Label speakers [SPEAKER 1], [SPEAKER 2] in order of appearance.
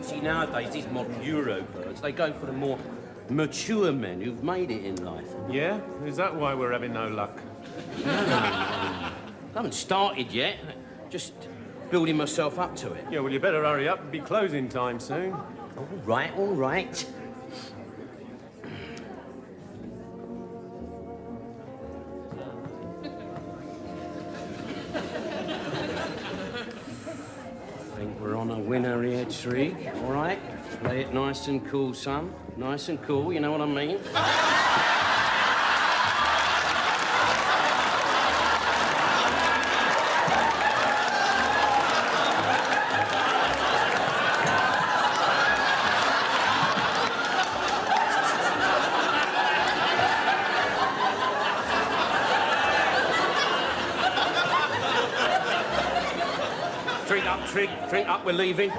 [SPEAKER 1] See, nowadays, these modern Euro birds, they go for the more mature men who've made it in life.
[SPEAKER 2] Yeah? Is that why we're having no luck?
[SPEAKER 1] I haven't started yet. Just building myself up to it.
[SPEAKER 2] Yeah, well, you better hurry up. It'll be closing time soon.
[SPEAKER 1] All right, all right. I think we're on a winner here, Trig. All right? Play it nice and cool, son. Nice and cool, you know what I mean? Drink up, Trig. Drink up, we're leaving.